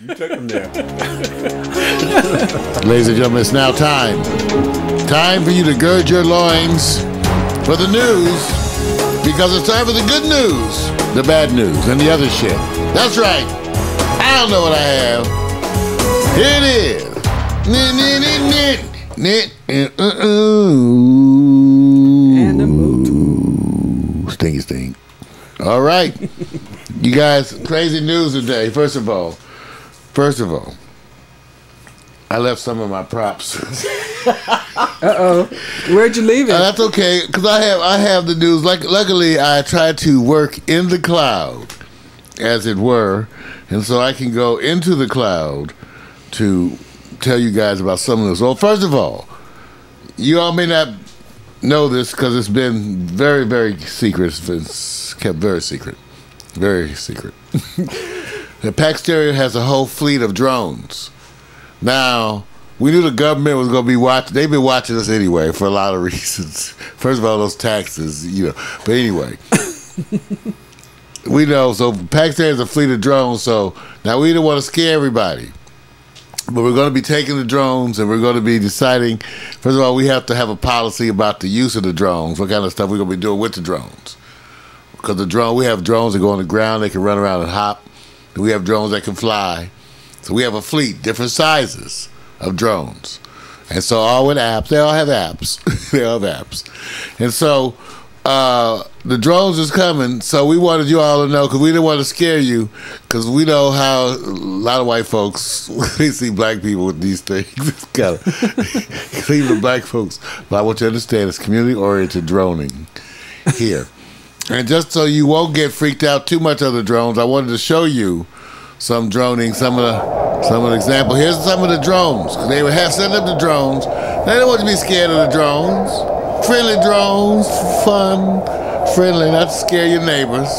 You took him there. Ladies and gentlemen, it's now time. Time for you to gird your loins for the news, because it's time for the good news, the bad news, and the other shit. That's right. I don't know what I have. Here it is. And a moot. Stinky stink. All right. You guys, crazy news today. First of all, I left some of my props. Uh-oh. Where'd you leave it? That's okay, because I have the news. Luckily, I try to work in the cloud, as it were, and so I can go into the cloud to tell you guys about some of this. Well, first of all, you all may not know this because it's been very, very secret. It's kept very secret. Very secret. The Backstage has a whole fleet of drones. Now, we knew the government was going to be watching. They've been watching us anyway for a lot of reasons. First of all, those taxes, you know. But anyway, we know. So Backstage has a fleet of drones. So now we don't want to scare everybody. But we're going to be taking the drones and we're going to be deciding. First of all, we have to have a policy about the use of the drones. What kind of stuff we're going to be doing with the drones. Because we have drones that go on the ground. They can run around and hop. We have drones that can fly. So we have a fleet, different sizes of drones. And so all with apps. They all have apps. They all have apps. And so the drones is coming. So we wanted you all to know, because we didn't want to scare you, because we know how a lot of white folks, they see black people with these things. It's kind of, even the black folks. But I want you to understand, it's community-oriented droning here. And just so you won't get freaked out too much of the drones, I wanted to show you some droning, some of the example. Here's some of the drones. They would have set up the drones. They don't want you to be scared of the drones. Friendly drones, fun, friendly, not to scare your neighbors.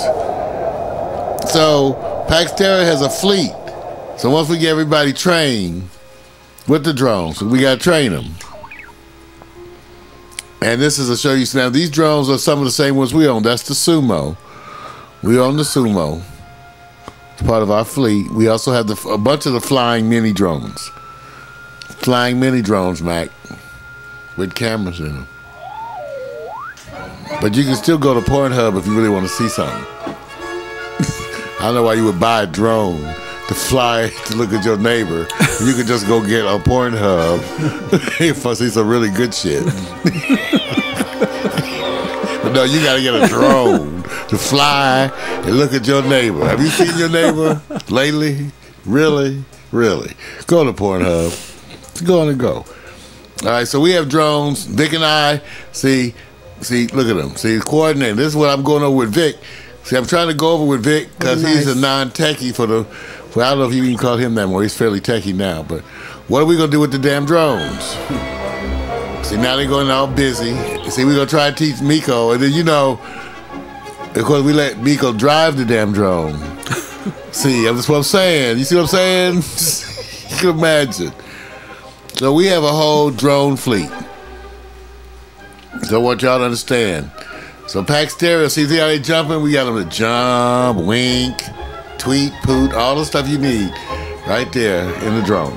So Backstage has a fleet. So once we get everybody trained with the drones, we got to train them. And this is to show you. Now, these drones are some of the same ones we own. That's the Sumo. We own the Sumo. It's part of our fleet. We also have a bunch of the flying mini drones. Flying mini drones, Mac, with cameras in them. But you can still go to Pornhub if you really want to see something. I don't know why you would buy a drone to fly to look at your neighbor. You could just go get a Pornhub if I see some really good shit. But no, you got to get a drone to fly and look at your neighbor. Have you seen your neighbor lately? Really? Really? Go to Pornhub. Go on and go. All right, so we have drones. Vic and I, see, look at them. See, coordinating. This is what I'm going over with Vic. See, I'm trying to go over with Vic because he's a non-techie I don't know if you even call him that more. He's fairly techie now. But what are we going to do with the damn drones? See, now they're going all busy. See, we're going to try to teach Miko. And then, of course, we let Miko drive the damn drone. See, that's what I'm saying. You see what I'm saying? You can imagine. So we have a whole drone fleet. So I want y'all to understand. So Backstage, see how they jumping? We got them to jump, wink, tweet, poot, all the stuff you need right there in the drone.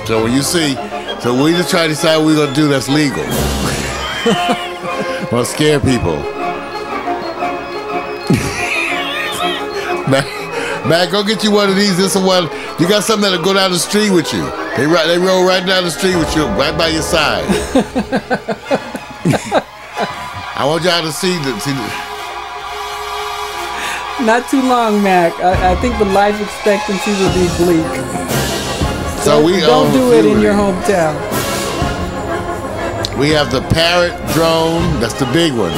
So when you see, so we just try to decide what we're going to do that's legal. Want to scare people. Matt, go get you one of these. This one. You got something that'll go down the street with you. They roll right down the street with you, right by your side. I want y'all to see the. Not too long, Mac. I think the life expectancy will be bleak. So we don't do it in your hometown. We have the Parrot drone. That's the big one.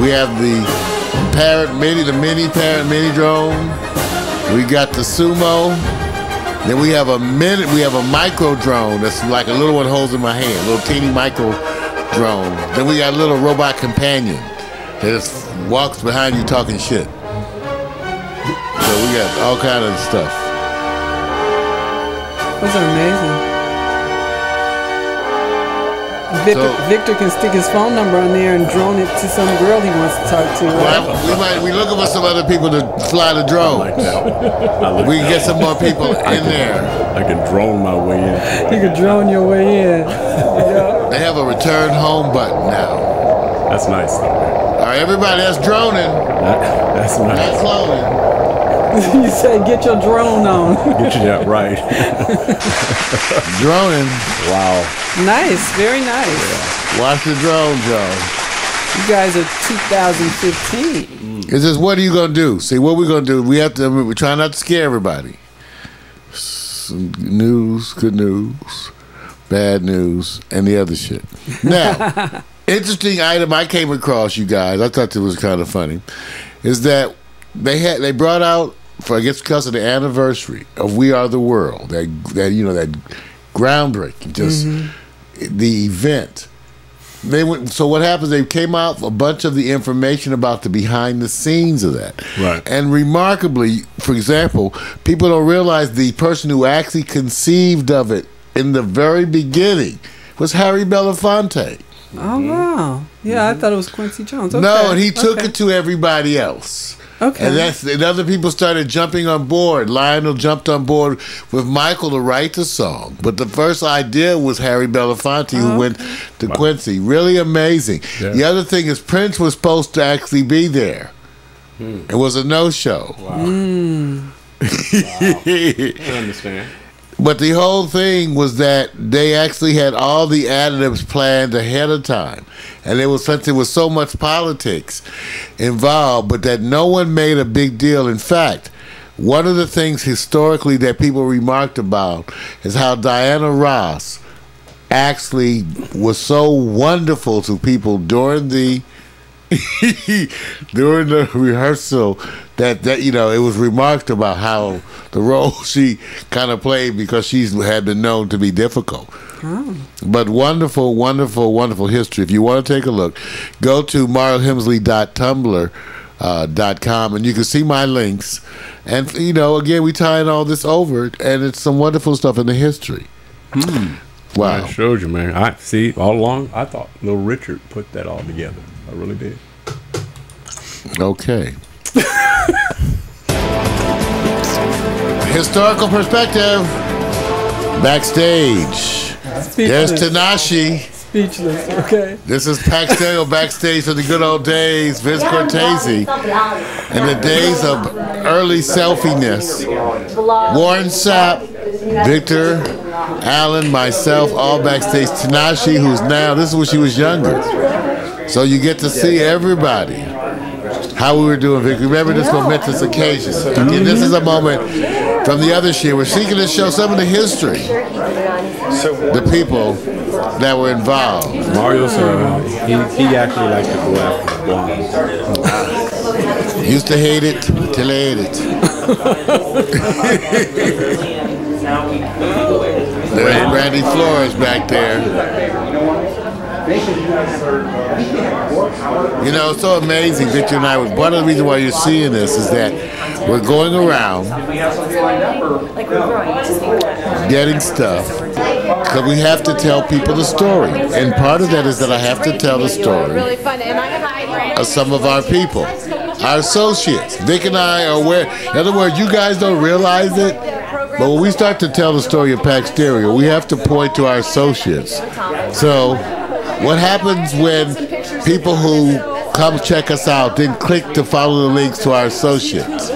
We have the Parrot Mini, the mini Parrot Mini drone. We got the Sumo. Then we have a micro drone that's like a little one holds in my hand, a little teeny micro drone. Then we got a little robot companion that just walks behind you talking shit. So we got all kind of stuff. Those are amazing. Victor can stick his phone number on there and drone it to some girl he wants to talk to. Right? Well, we looking for some other people to fly the drone. Like that. We can get some more people in there. I can drone my way in. You can drone your way in. Yeah. They have a return home button now. That's nice. All right, everybody, that's droning. That's nice. That's cloning. You say get your drone on. Get you that right. Droning. Wow. Nice, very nice. Watch the drone, Joe. You guys are 2015. It's just, what are you going to do? See, what we're going to do, we're trying not to scare everybody. Some news, good news, bad news, and the other shit. Now, interesting item I came across, you guys, I thought it was kind of funny, is that they brought out, for I guess because of the anniversary of We Are the World, that groundbreaking, just the event. So what happens? They came out a bunch of the information about the behind the scenes of that. Right. And remarkably, for example, people don't realize the person who actually conceived of it in the very beginning was Harry Belafonte. Oh wow! Yeah, I thought it was Quincy Jones. Okay. No, and he took it to everybody else. Okay. And other people started jumping on board. Lionel jumped on board with Michael to write the song. But the first idea was Harry Belafonte, who went to Quincy. Really amazing. Yeah. The other thing is Prince was supposed to actually be there. It was a no-show. Wow. Wow. I understand. But the whole thing was that they actually had all the additives planned ahead of time. And there was so much politics involved, but that no one made a big deal. In fact, one of the things historically that people remarked about is how Diana Ross actually was so wonderful to people during the during the rehearsal that it was remarked about how the role she kind of played, because she had been known to be difficult. But wonderful, wonderful, wonderful history. If you want to take a look, go to marlhemsley.tumblr.com and you can see my links. And again, we tying all this over, and it's some wonderful stuff in the history. Wow. I showed you, man. I see all along. I thought Little Richard put that all together. I really did. Okay. Historical perspective. Backstage. There's Tinashe. Speechless. Okay. This is Backstage for the good old days. Vince Cortese. In the days of early selfiness. Warren Sapp, Victor, Allen, myself, all backstage. Tinashe, who's now, this is when she was younger. So you get to see everybody. How we were doing, Vic. Remember this momentous occasion. Again, this is a moment from the other year. We're seeking to show some of the history. The people that were involved. Mario said he actually liked to go after blondes. Used to hate it till I ate it. There's Brandy Flores back there. It's so amazing, Victor and I. One of the reasons why you're seeing this is that we're going around getting stuff because we have to tell people the story. And part of that is that I have to tell the story of some of our people, our associates. Vic and I are aware. In other words, you guys don't realize it, but when we start to tell the story of Pack Stereo, we have to point to our associates. So what happens when people who come check us out then click to follow the links to our associates?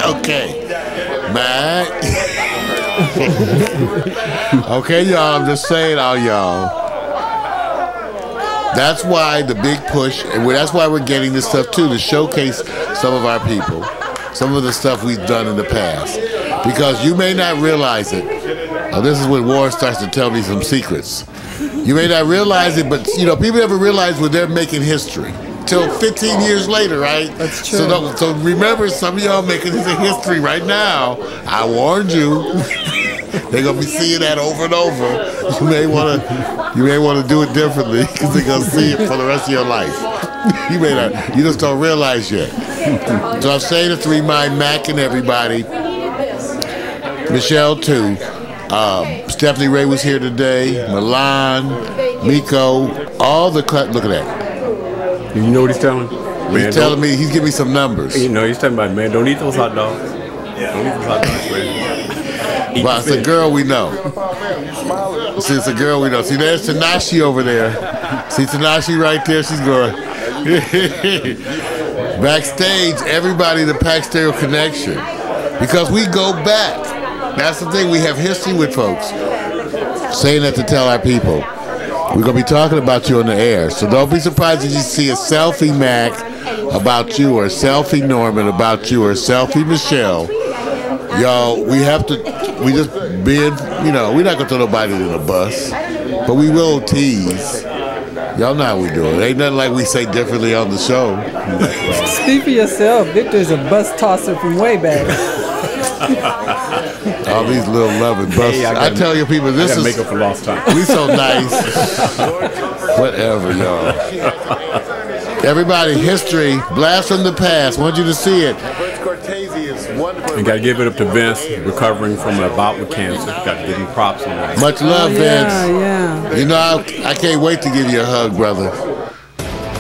Okay. Man. Okay, y'all, I'm just saying, y'all. That's why the big push, and that's why we're getting this stuff too, to showcase some of our people, some of the stuff we've done in the past. Because you may not realize it. This is when Warren starts to tell me some secrets. You may not realize it, but people never realize when they're making history. Till 15 years later, right? That's true. So remember, some of y'all making history right now. I warned you. They're gonna be seeing that over and over. You may want to do it differently because they're gonna see it for the rest of your life. You may not. You just don't realize yet. So I'm saying it to remind Mac and everybody, Michelle too, Stephanie Ray was here today. Milan, Miko, all the look at that. You know what he's telling? He's telling me, he's giving me some numbers. You know, he's talking about, man, don't eat those hot dogs. Don't eat those hot dogs, man. Well, it's a girl we know. See, it's a girl we know. See, there's Tinashe over there. See Tinashe right there? She's going. Backstage, everybody, the Pack Stereo Connection. Because we go back. That's the thing. We have history with folks. Saying that to tell our people. We're going to be talking about you on the air. So don't be surprised if you see a selfie Mac about you, or a selfie Norman about you, or a selfie Michelle. Y'all, we just being, you know, we're not going to throw nobody in a bus, but we will tease. Y'all know how we do it. Ain't nothing like we say differently on the show. Speak for yourself. Victor's a bus tosser from way back. All these little loving buses. Hey, I tell you people, this is make up for lost time. We so nice. Whatever, y'all. Everybody, history, blast from the past. Want you to see it. You got to give it up to Vince, recovering from a bout with cancer. Got to give him props on that. Much love, Vince. Yeah. You know, I can't wait to give you a hug, brother.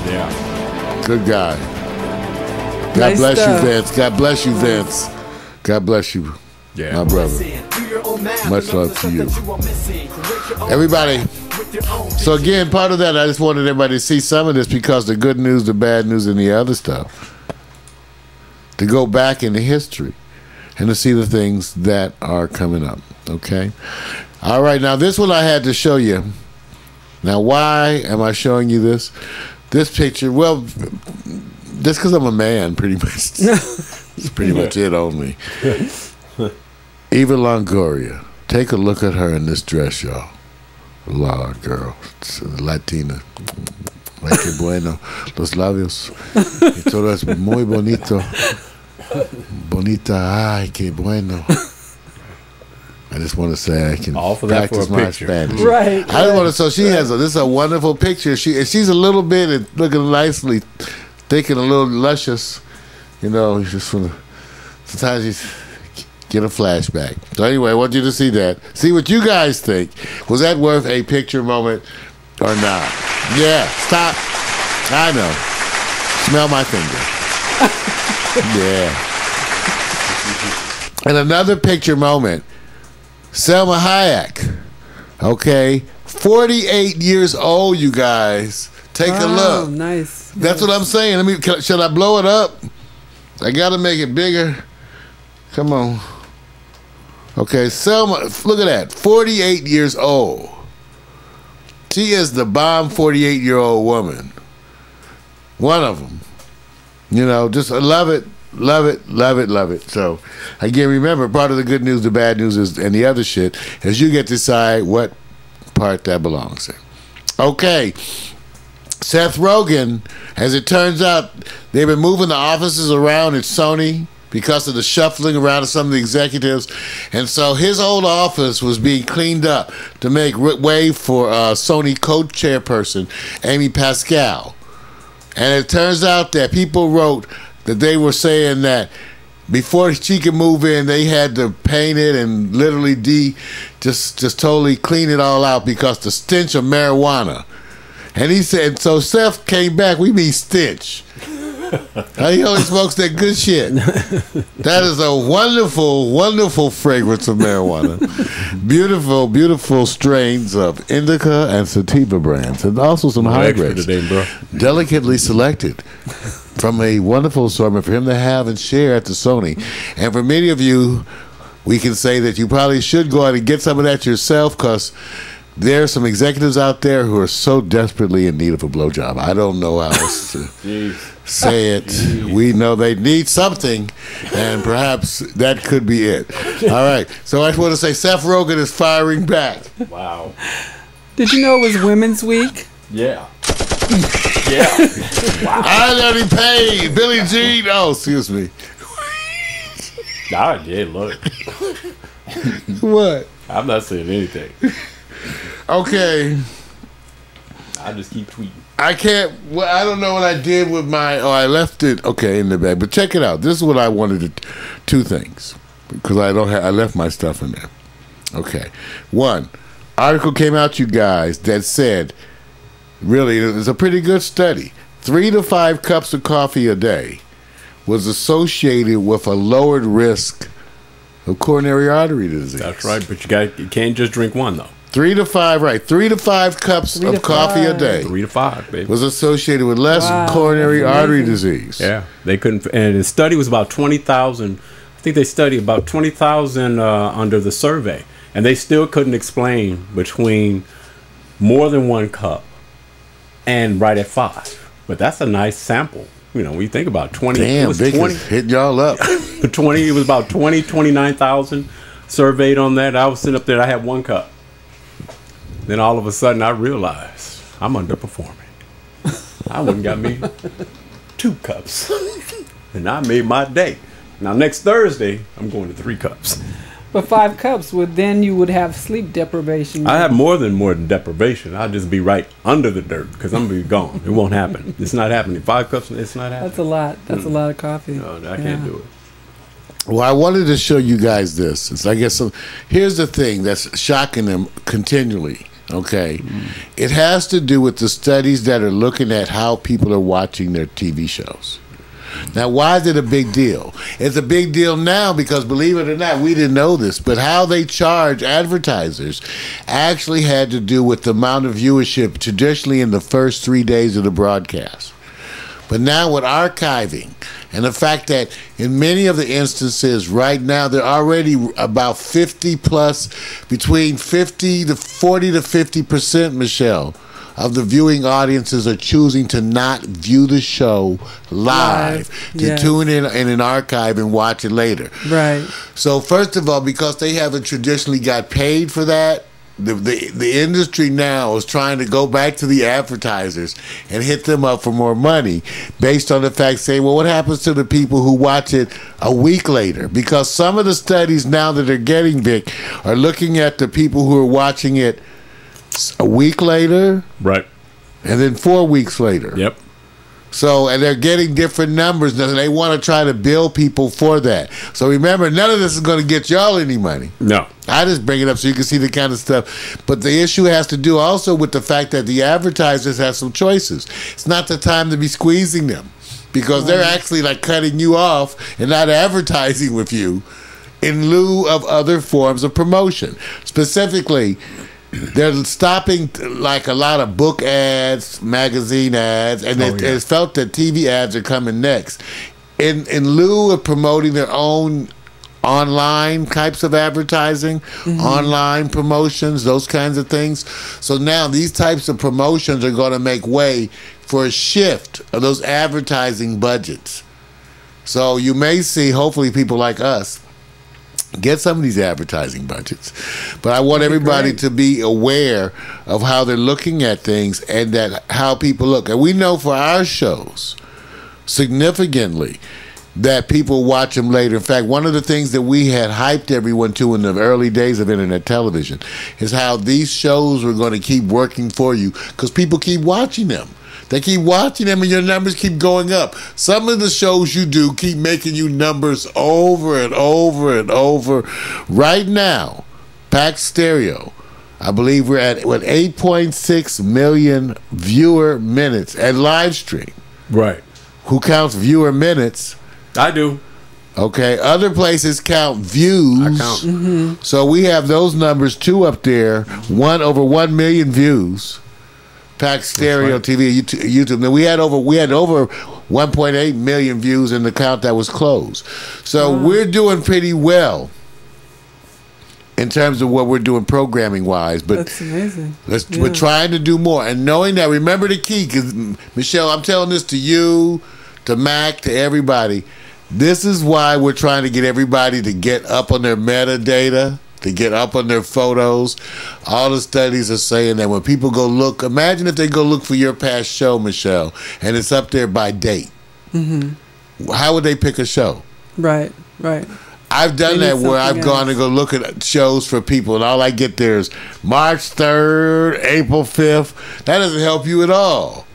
Yeah. Good guy. God Nice bless stuff. you, Vince. God bless you, Vince. God bless you, my brother. Much love to you. Everybody. So again, part of that, I just wanted everybody to see some of this, because the good news, the bad news, and the other stuff. To go back into history and to see the things that are coming up. Okay? All right, now this one I had to show you. Now, why am I showing you this? This picture, well, just because I'm a man, pretty much. That's pretty much it on me. Eva Longoria. Take a look at her in this dress, y'all. Lord, girl. It's Latina. Ay, qué bueno. Los labios. Y todo es muy bonito. Bonita. Ay, qué bueno. I just want to say I can practice my Spanish. Right. I just want to. So she has this is a wonderful picture. She's a little bit and looking nicely, thick and a little luscious. You know, you just want to. Sometimes you get a flashback. So anyway, I want you to see that. See what you guys think. Was that worth a picture moment or not? Yeah. Stop. I know. Smell my finger. Yeah. And another picture moment. Selma Hayek. Okay. 48 years old, you guys. Take a look. Nice. That's what I'm saying. Should I blow it up? I gotta make it bigger. Come on. Okay, Selma, look at that. 48 years old. She is the bomb 48-year-old woman. One of them. You know, just love it, love it, love it, love it. So, again, remember, part of the good news, the bad news, is, and the other shit, is you get to decide what part that belongs in. Okay. Seth Rogen, as it turns out, they've been moving the offices around at Sony because of the shuffling around of some of the executives. And so his old office was being cleaned up to make way for Sony co-chairperson Amy Pascal. And it turns out that people wrote that they were saying that before she could move in, they had to paint it and literally just totally clean it all out because the stench of marijuana. And he said, so Seth came back, we mean stench. He only smokes that good shit. That is a wonderful, wonderful fragrance of marijuana. Beautiful, beautiful strains of indica and sativa brands, and also some hybrids. Delicately selected from a wonderful assortment for him to have and share at the Sony. And for many of you, we can say that you probably should go out and get some of that yourself, because there are some executives out there who are so desperately in need of a blowjob. I don't know how else to say it. We know they need something, and perhaps that could be it. All right. So I just want to say Seth Rogen is firing back. Wow. Did you know it was Women's Week? Yeah. Yeah. Wow. I already paid. Billie Jean. Oh, excuse me. I did look. What? I'm not saying anything. Okay. I just keep tweeting. I can't. Well, I don't know what I did with my. Oh, I left it. Okay, in the bag. But check it out. This is what I wanted to. Two things, because I don't have. I left my stuff in there. Okay. One, article came out, you guys, that said, really, it was a pretty good study. 3 to 5 cups of coffee a day was associated with a lowered risk of coronary artery disease. That's right, but you can't just drink one though. 3 to 5, right? 3 to 5 cups of coffee a day. 3 to 5, baby. Was associated with less coronary artery disease. Yeah, they couldn't. And the study was about 20,000. I think they studied about 20,000 under the survey, and they still couldn't explain between more than 1 cup and right at 5. But that's a nice sample. You know, when you think about 20. Damn, it was Vic 20. is hitting y'all up. 20. It was about 29,000 surveyed on that. I was sitting up there. I had 1 cup. Then all of a sudden, I realized I'm underperforming. I went and got me 2 cups, and I made my day. Now next Thursday, I'm going to 3 cups. But 5 cups then you would have sleep deprivation. I have more than deprivation. I'll just be right under the dirt because I'm gonna be gone. It won't happen. It's not happening. 5 cups, it's not happening. That's a lot. That's a lot of coffee. No, I can't do it. Well, I wanted to show you guys this. It's, I guess, here's the thing that's shocking them continually. Okay, it has to do with the studies that are looking at how people are watching their TV shows. Now, why is it a big deal? It's a big deal now because, believe it or not, we didn't know this, but how they charge advertisers actually had to do with the amount of viewership traditionally in the first 3 days of the broadcast. But now with archiving and the fact that in many of the instances right now, they're already about 50 plus, between 50 to 40 to 50%, Michelle, of the viewing audiences are choosing to not view the show live, to tune in an archive and watch it later. Right. So first of all, because they haven't traditionally got paid for that, the industry now is trying to go back to the advertisers and hit them up for more money based on the fact, saying, well, what happens to the people who watch it a week later? Because some of the studies now that are getting, Vic, are looking at the people who are watching it a week later, right, and then 4 weeks later. Yep. So, and they're getting different numbers, and they want to try to bill people for that. So remember, none of this is going to get y'all any money. No. I just bring it up so you can see the kind of stuff. But the issue has to do also with the fact that the advertisers have some choices. It's not the time to be squeezing them because they're actually like cutting you off and not advertising with you in lieu of other forms of promotion. Specifically, they're stopping like a lot of book ads, magazine ads, and it's felt that TV ads are coming next. In lieu of promoting their own online types of advertising, online promotions, those kinds of things. So now these types of promotions are going to make way for a shift of those advertising budgets. So you may see, hopefully, people like us get some of these advertising budgets. But I want everybody to be aware of how they're looking at things and that how people look. And we know for our shows, significantly, that people watch them later. In fact, one of the things that we had hyped everyone to in the early days of internet television is how these shows were going to keep working for you because people keep watching them. They keep watching them and your numbers keep going up. Some of the shows you do keep making you numbers over and over and over. Right now, Pack Stereo, I believe we're at 8.6 million viewer minutes at live stream. Right. Who counts viewer minutes? I do. Okay. Other places count views. I count. So we have those numbers too up there. Over 1 million views. Pack Stereo TV, YouTube. Now we had over 1.8 million views in the count that was closed. So we're doing pretty well in terms of what we're doing programming wise. But that's amazing. We're trying to do more, and knowing that. Remember the key, because Michelle, I'm telling this to you, to Mac, to everybody. This is why we're trying to get everybody to get up on their metadata, to get up on their photos. All the studies are saying that when people go look, imagine if they go look for your past show, Michelle, and it's up there by date. How would they pick a show? Right. I've done that where I've gone to go look at shows for people, and all I get there is March 3rd, April 5th. That doesn't help you at all.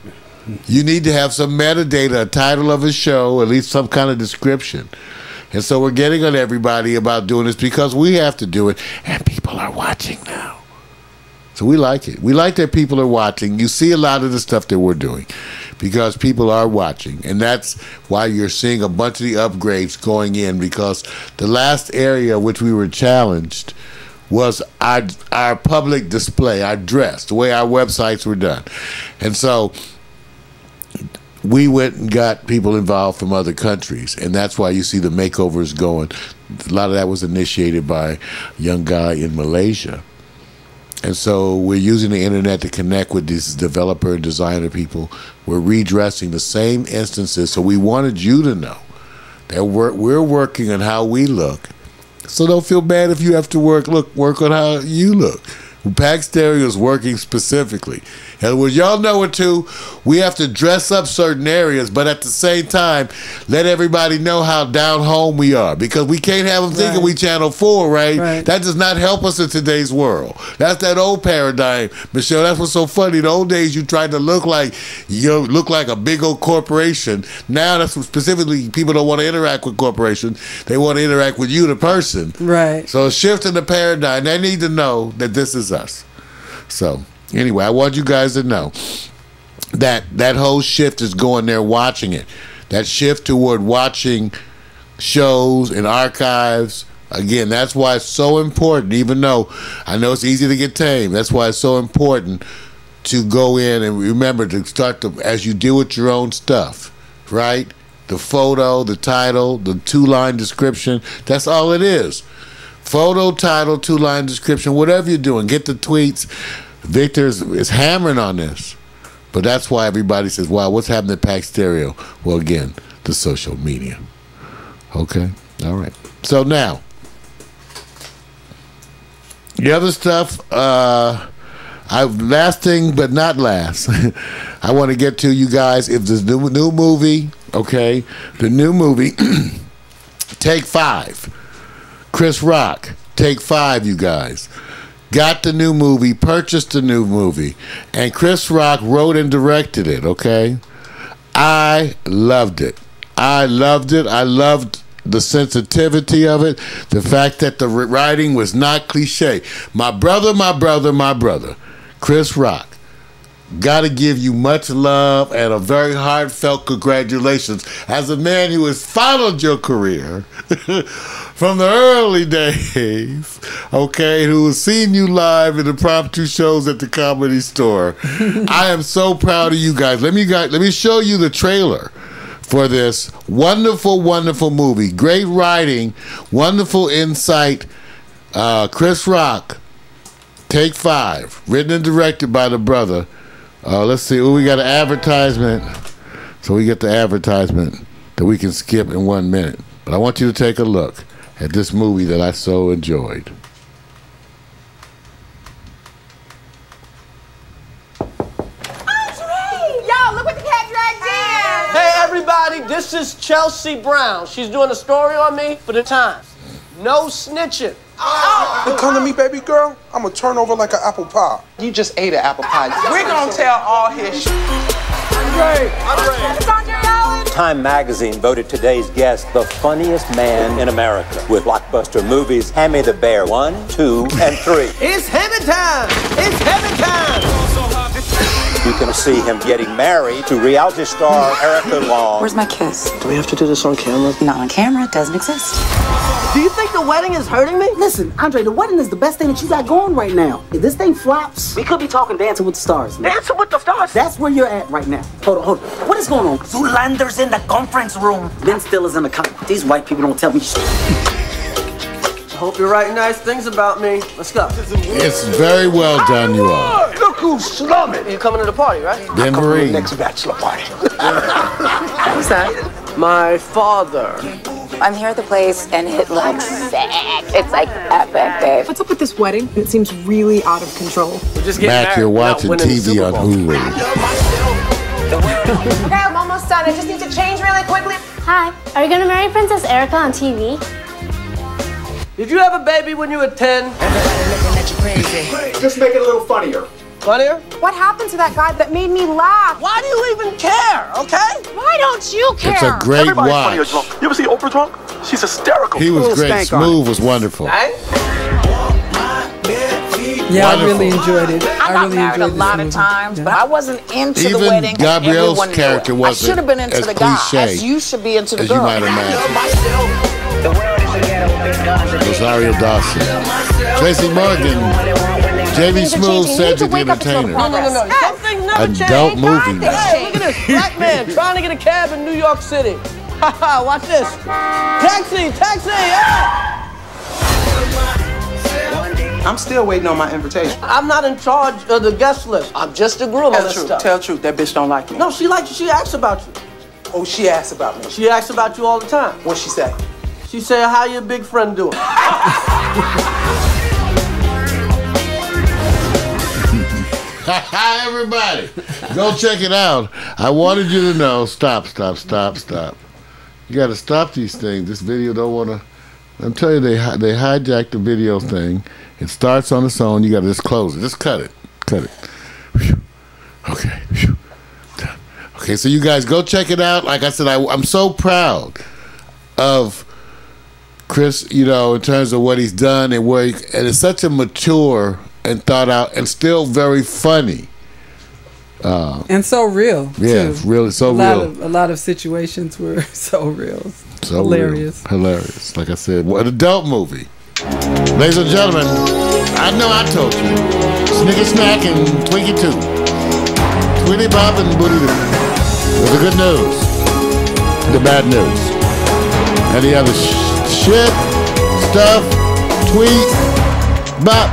You need to have some metadata, a title of a show, at least some kind of description. And so we're getting on everybody about doing this because we have to do it, and people are watching now. So we like it. We like that people are watching. You see a lot of the stuff that we're doing because people are watching. And that's why you're seeing a bunch of the upgrades going in, because the last area which we were challenged was our public display, our dress, the way our websites were done. And so we went and got people involved from other countries, and that's why you see the makeovers going. A lot of that was initiated by a young guy in Malaysia. And so we're using the internet to connect with these developer and designer people. We're redressing the same instances, so we wanted you to know that we're working on how we look. So don't feel bad if you have to work on how you look. Pack Stereo is working specifically. In other words, y'all know it too. We have to dress up certain areas, but at the same time, let everybody know how down home we are, because we can't have them thinking we Channel 4, right? That does not help us in today's world. That's that old paradigm, Michelle. That's what's so funny. The old days, you tried to look like a big old corporation. Now, that's what specifically people don't want to interact with corporations. They want to interact with you, the person. Right. So shifting the paradigm, they need to know that this is us. So anyway, I want you guys to know that that whole shift is going there, watching it. That shift toward watching shows and archives. Again, that's why it's so important, even though I know it's easy to get tame. That's why it's so important to go in and remember to start as you deal with your own stuff, right? The photo, the title, the 2-line description, that's all it is. Photo, title, 2-line description, whatever you're doing, get the tweets. Victor is hammering on this. But that's why everybody says, wow, what's happening at Pack Stereo? Well, again, the social media. Okay? All right. So now, the other stuff, last thing but not last, I want to get to you guys, if this new movie, okay, the new movie, Take 5. Chris Rock, Take 5, you guys. Got the new movie, purchased the new movie, and Chris Rock wrote and directed it, okay? I loved it. I loved it. I loved the sensitivity of it, the fact that the writing was not cliche. My brother, Chris Rock. Got to give you much love and a very heartfelt congratulations as a man who has followed your career from the early days, okay, who has seen you live in impromptu shows at the Comedy Store. I am so proud of you guys. Let me show you the trailer for this wonderful, wonderful movie. Great writing, wonderful insight. Chris Rock, Take 5, written and directed by the brother. Let's see. We got an advertisement. So we get the advertisement that we can skip in 1 minute. But I want you to take a look at this movie that I so enjoyed. Yo, look what the cat dragged in! Hey, everybody, this is Chelsea Brown. She's doing a story on me for the Times. No snitching. You come to me, baby girl, I'm gonna turn over like an apple pie. You just ate an apple pie. We're gonna tell all his shit. Time magazine voted today's guest the funniest man in America with blockbuster movies Hammy the Bear 1, 2, and 3. It's Hammy time! It's Hammy time! You can see him getting married to reality star Erica Long. Where's my kiss? Do we have to do this on camera? Not on camera. It doesn't exist. Do you think the wedding is hurting me? Listen, Andre, the wedding is the best thing that you got going right now. If this thing flops, we could be talking Dancing with the Stars. Man. Dancing with the Stars? That's where you're at right now. Hold on. What is going on? Zoolander's in the conference room. Ben Stiller's in the conference. These white people don't tell me shit. I hope you're writing nice things about me. Let's go. It's very well done, you all. Look who's slumming. You're coming to the party, right? Ben Vereen. Next bachelor party. Who's that? My father. I'm here at the place and it looks sick. It's like epic, babe. What's up with this wedding? It seems really out of control. We're just getting Mac, you're watching TV on Hulu. Okay, I'm almost done. I just need to change really quickly. Hi, are you gonna marry Princess Erica on TV? Did you have a baby when you were 10? Just make it a little funnier. Funnier? What happened to that guy that made me laugh? Why do you even care, okay? Why don't you care? It's a great watch. You ever see Oprah drunk? She's hysterical. He was great. Smooth was wonderful. Yeah, I really enjoyed it. I got married a lot of times, but I wasn't into the Even wedding. Gabrielle's Everyone knew character it. wasn't I should have been into as the guy, cliche as you should be into the as girl. you might imagine. Rosario Dawson, Tracy Morgan, J.B. Smooth, Cedric the Entertainer. No. Something never changed. Adult movie. Hey, look at this. Black man trying to get a cab in New York City. Watch this. Taxi. Ah! I'm still waiting on my invitation. I'm not in charge of the guest list. I'm just a groom on this stuff. Tell the truth. That bitch don't like me. No, she likes you. She asks about you. Oh, she asked about me. She asks about you all the time. What'd she say? She said, how your big friend doing? Everybody, go check it out. I wanted you to know. Stop. You got to stop these things. This video don't want to. I'm telling you, they hijacked the video thing. It starts on its own. You got to just close it. Just cut it. Whew. Okay. Whew. Okay, so you guys go check it out. Like I said, I'm so proud of Chris, you know, in terms of what he's done and where and it's such a mature and thought out and still very funny. And so real. Yeah, too. it's really so real. A lot of situations were so real. So hilarious. Real. Hilarious. Like I said, an adult movie. Ladies and gentlemen, I know I told you. Snicker Snack and Twinkie 2. Tweety Bob and Booty Doo. The good news. The bad news. Any other shit, stuff, tweet, bop,